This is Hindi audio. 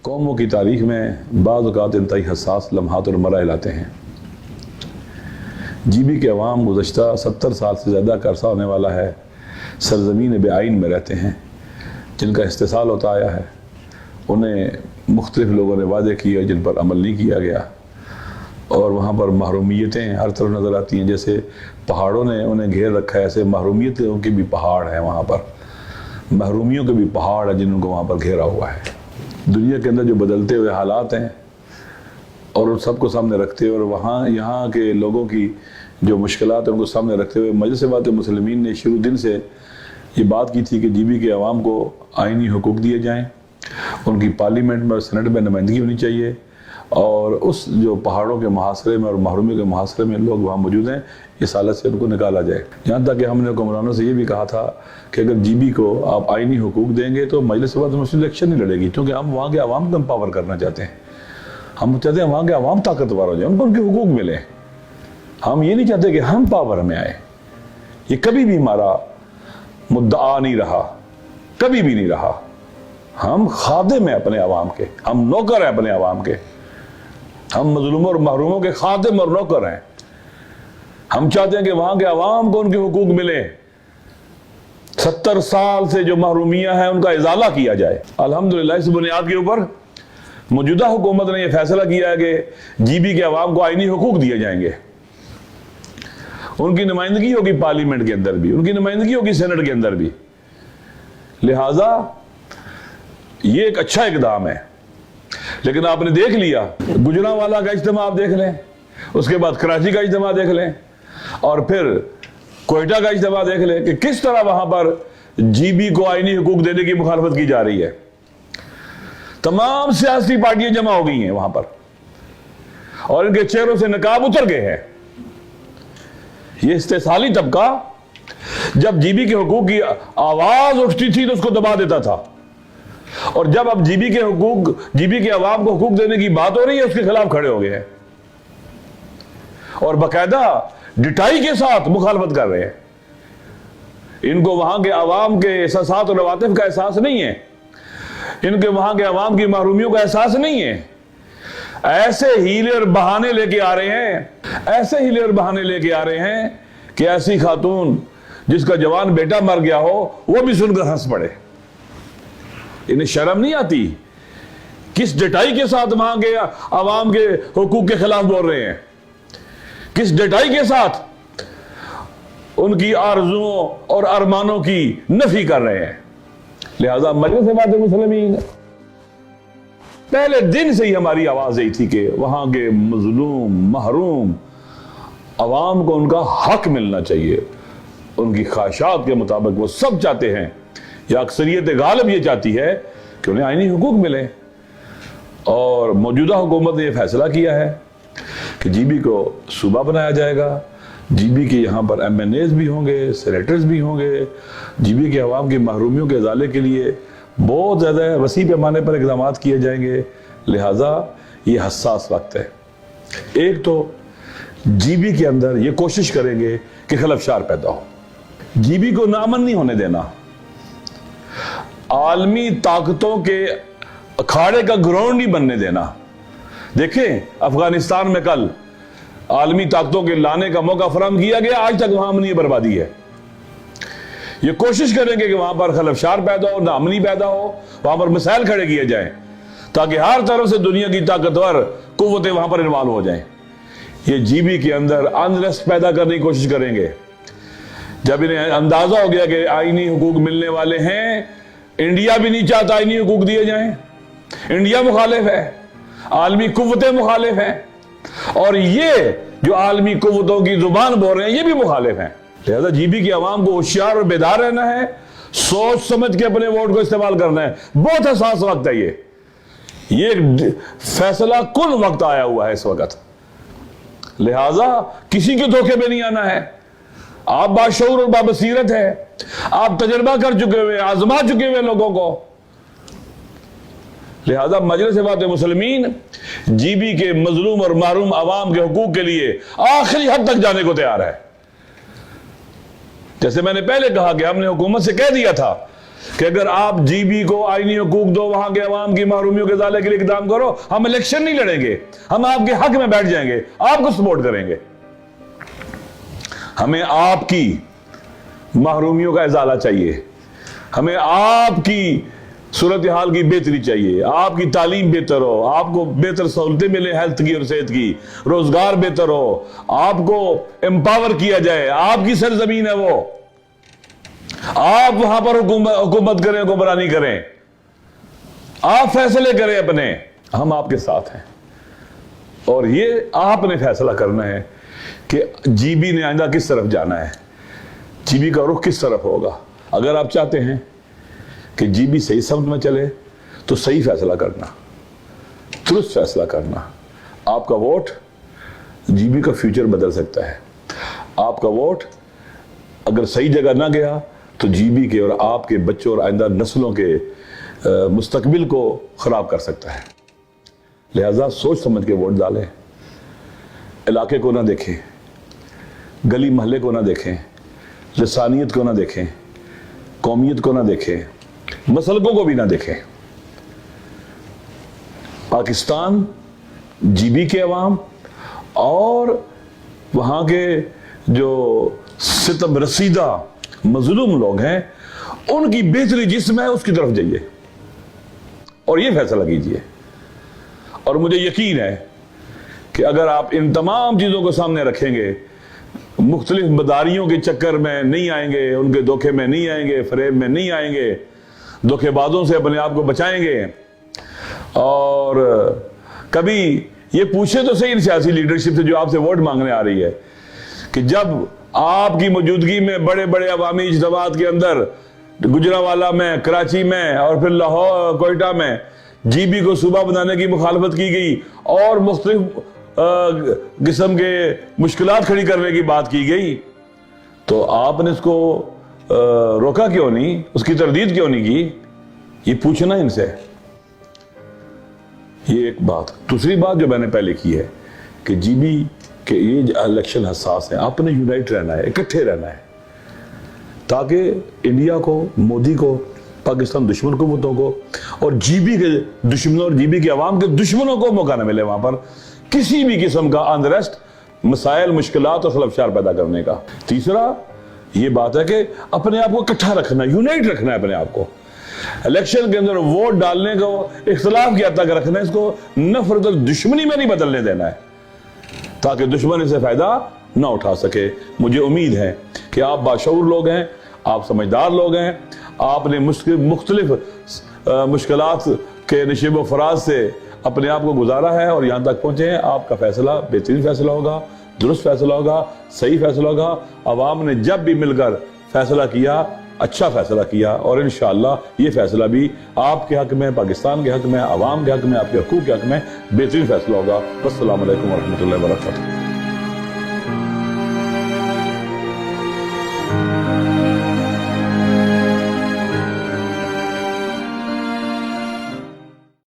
कौमों की तारीख में बाज़ औक़ात इंतहाई हसास लम्हात और मराहिल आते हैं। जीबी के अवाम गुज़श्ता 70 साल से ज़्यादा का अरसा होने वाला है सरज़मीन बेआइन में रहते हैं, जिनका इस्तेसाल होता आया है। उन्हें मुख्तलिफ़ लोगों ने वादे किए जिन पर अमल नहीं किया गया, और वहाँ पर महरूमियतें हर तरफ नज़र आती हैं। जैसे पहाड़ों ने उन्हें घेर रखा है, ऐसे महरूमियतों के भी पहाड़ हैं वहाँ पर, महरूमियों के भी पहाड़ हैं जिनको वहाँ पर घेरा हुआ है। दुनिया के अंदर जो बदलते हुए हालात हैं और उन सबको सामने रखते हुए, और वहाँ यहाँ के लोगों की जो मुश्किलात हैं उनको सामने रखते हुए, मजलिस इत्तेहाद मुस्लिमीन ने शुरू दिन से ये बात की थी कि जीबी के अवाम को आइनी हुकूक दिए जाएँ, उनकी पार्लियामेंट में और सेनेट में नुमाइंदगी होनी चाहिए, और उस जो पहाड़ों के मुहासरे में और महरूमियों के मुहासरे में लोग वहाँ मौजूद हैं, इस हालत से उनको निकाला जाए। यहाँ तक कि हमने हुक्मरानों से ये भी कहा था कि अगर जीबी को आप आइनी हुकूक देंगे तो मजलिस इत्तेहाद मुस्लिमीन इलेक्शन नहीं लड़ेगी, क्योंकि हम वहाँ के अवाम को एम्पावर करना चाहते हैं। हम चाहते हैं वहाँ के अवाम ताकतवर हो जाए, उनको उनके हुकूक मिले। हम ये नहीं चाहते कि हम पावर में आए। ये कभी भी हमारा मुद्दा नहीं रहा, कभी भी नहीं रहा। हम खादिम हैं अपने अवाम के, हम नौकर हैं अपने अवाम के, हम मजलूमों और महरूमों के खादिम और नौकर हैं। हम चाहते हैं कि वहां के अवाम को उनके हुकूक मिले। 70 साल से जो महरूमियां हैं उनका इजाला किया जाए। अल्हम्दुलिल्लाह इस बुनियाद के ऊपर मौजूदा हुकूमत ने यह फैसला किया है कि जीबी के अवाम को आइनी हुकूक दिए जाएंगे। उनकी नुमाइंदगी होगी पार्लियामेंट के अंदर भी, उनकी नुमाइंदगी होगी सेनेट के अंदर भी। लिहाजा ये एक अच्छा इकदाम है। लेकिन आपने देख लिया, गुजरांवाला का इज्तिमा आप देख लें, उसके बाद कराची का इज्तिमा देख लें, और फिर कोयटा का इज्तिमा देख लें कि किस तरह वहां पर जीबी को आइनी हुकूक देने की मुखालफत की जा रही है। तमाम सियासी पार्टियां जमा हो गई हैं वहां पर, और इनके चेहरों से नकाब उतर गए हैं। ये इस्तेसाली तबका जब जीबी के हुकूक की आवाज उठती थी तो उसको दबा देता था, और जब अब जीबी के अवाम को हुकूक देने की बात हो रही है उसके खिलाफ खड़े हो गए हैं और बाकायदा डिटाई के साथ मुखालफत कर रहे हैं। इनको वहां के अवाम के एहसास और अवातिफ का एहसास नहीं है, इनके वहां के अवाम की महरूमियों का एहसास नहीं है। ऐसे हीले और बहाने लेके आ रहे हैं, ऐसे हीले और बहाने लेके आ रहे हैं कि ऐसी खातून जिसका जवान बेटा मर गया हो वो भी सुनकर हंस पड़े। इन्हें शर्म नहीं आती? किस डटाई के साथ वहां के अवाम के हुकूक के खिलाफ बोल रहे हैं, किस डटाई के साथ उनकी आरजुओं और अरमानों की नफी कर रहे हैं। लिहाजा मजलिस इत्तेहाद मुस्लिमीन पहले दिन से ही हमारी आवाज यही थी कि वहां के मजलूम महरूम अवाम को उनका हक मिलना चाहिए। उनकी ख्वाहिशात के मुताबिक वो सब चाहते हैं, या अक्सरियत गालिब ये चाहती है कि उन्हें आइनी हुकूक मिले। और मौजूदा हुकूमत ने यह फैसला किया है कि जीबी को सूबा बनाया जाएगा। जीबी के यहाँ पर MNAs भी होंगे, सेनेटर्स भी होंगे। जीबी के अवाम की महरूमियों के इजाले के लिए बहुत ज़्यादा वसी पैमाने पर इक़दाम किए जाएंगे। लिहाजा ये हसास वक्त है। एक तो जीबी के अंदर ये कोशिश करेंगे कि खलफशार पैदा हो, जीबी को नाअमन नहीं होने देना, आलमी ताकतों के अखाड़े का ग्राउंड नहीं बनने देना। देखें अफगानिस्तान में कल आलमी ताकतों के लाने का मौका फराहम किया गया, आज तक वहां अमनी बर्बादी है। ये कोशिश करेंगे कि वहां पर खलफशार पैदा हो, नाअमनी पैदा हो, वहां पर मिसाइल खड़े किए जाएं ताकि हर तरफ से दुनिया की ताकतवर कुव्वतें वहां पर इन्वॉल्व हो जाएं। ये जीबी के अंदर अनरेस्ट पैदा करने की कोशिश करेंगे। जब इन्हें अंदाजा हो गया कि आईनी हुकूक मिलने वाले हैं, इंडिया भी नहीं चाहता आईनी हुकूक दिए जाएं, इंडिया मुखालिफ है, आलमी कुव्वतें मुखालिफ हैं, और ये जो आलमी कुव्वतों की जुबान बोल रहे हैं ये भी मुखालिफ हैं। लिहाजा जीबी की आवाम को होशियार और बेदार रहना है, सोच समझ के अपने वोट को इस्तेमाल करना है। बहुत हसास वक्त है ये फैसला कुल वक्त आया हुआ है इस वक्त। लिहाजा किसी के धोखे में नहीं आना है। आप बाशऊर और बाबसीरत है, आप तजर्बा कर चुके हुए, आजमा चुके हुए लोगों को। लिहाजा मजलिस इत्तेहाद मुस्लिमीन जीबी के मजलूम और महरूम अवाम के हुकूक के लिए आखिरी हद तक जाने को तैयार है। जैसे मैंने पहले कहा कि हमने हुकूमत से कह दिया था कि अगर आप जीबी को आईनी हकूक दो, वहां के अवाम की महरूमियों के इजाले के लिए इकदाम करो, हम इलेक्शन नहीं लड़ेंगे, हम आपके हक में बैठ जाएंगे, आपको सपोर्ट करेंगे। हमें आपकी महरूमियों का इजाला चाहिए, हमें आपकी सूरत हाल की बेहतरी चाहिए, आपकी तालीम बेहतर हो, आपको बेहतर सहूलतें मिले हेल्थ की और सेहत की, रोजगार बेहतर हो, आपको एम्पावर किया जाए, आपकी सरजमीन है वो, आप वहां पर हुकूमत करें, हुक्मरानी करें, आप फैसले करें अपने, हम आपके साथ हैं। और ये आपने फैसला करना है कि जीबी ने आइंदा किस तरफ जाना है, जीबी का रुख किस तरफ होगा। अगर आप चाहते हैं कि जीबी सही समझ में चले तो सही फैसला करना, दुरुस्त फैसला करना। आपका वोट जीबी का फ्यूचर बदल सकता है। आपका वोट अगर सही जगह ना गया तो जीबी के और आपके बच्चों और आइंदा नस्लों के मुस्तकबिल को खराब कर सकता है। लिहाजा सोच समझ के वोट डालें, इलाके को ना देखें, गली महल्ले को ना देखें, लसानियत को ना देखें, कौमियत को ना देखें, मसलकों को भी ना देखें। पाकिस्तान जीबी के अवाम और वहां के जो सितम रसीदा मजलूम लोग हैं, उनकी बेहतरी जिसमें है उसकी तरफ जाइए और ये फैसला कीजिए। और मुझे यकीन है कि अगर आप इन तमाम चीजों को सामने रखेंगे, मुख्तलिफ मदारियों के चक्कर में नहीं आएंगे, उनके धोखे में नहीं आएंगे, फरेब में नहीं आएंगे, धोखेबाजों से अपने आप को बचाएंगे। और कभी ये पूछे तो सही सियासी लीडरशिप से जो आपसे वोट मांगने आ रही है कि जब आपकी मौजूदगी में बड़े बड़े अवामी इज्तिमात के अंदर गुजरांवाला में, कराची में और फिर लाहौर कोयटा में जीबी को सूबा बनाने की मुखालफत की गई और मुख्तलिफ किस्म के मुश्किलात खड़ी करने की बात की गई, तो आपने इसको रोका क्यों नहीं, उसकी तरदीद क्यों नहीं की? ये पूछना इनसे। ये एक बात। दूसरी बात जो मैंने पहले की है कि जीबी के ये इलेक्शन हसास है, आपने यूनाइट रहना है, इकट्ठे रहना है, ताकि इंडिया को, मोदी को, पाकिस्तान दुश्मन हुकूमतों को और जीबी के दुश्मनों और जीबी के अवाम के दुश्मनों को मौका न मिले वहां पर किसी भी किस्म का अनरेस्ट, मसाइल, मुश्किलात और खलफशार पैदा करने का। तीसरा ये बात है कि अपने आप को इकट्ठा रखना, यूनाइट रखना है अपने आप को। इलेक्शन के अंदर वोट डालने को इख्तलाफ की हद तक रखना है, इसको नफरत और दुश्मनी में नहीं बदलने देना है ताकि दुश्मन इसे फायदा ना उठा सके। मुझे उम्मीद है कि आप बाशऊर लोग हैं, आप समझदार लोग हैं, आपने मुख्तलिफ मुश्किलात के नशीब फराज से अपने आप को गुजारा है और यहां तक पहुंचे हैं। आपका फैसला बेहतरीन फैसला होगा, दुरुस्त फैसला होगा, सही फैसला होगा। अवाम ने जब भी मिलकर फैसला किया, अच्छा फैसला किया और इंशाअल्लाह ये फैसला भी आपके हक में, पाकिस्तान के हक में, अवाम के हक में, आपके हकूक के हक में बेहतरीन फैसला होगा। अस्सलामु अलैकुम व रहमतुल्लाहि व बरकातहू।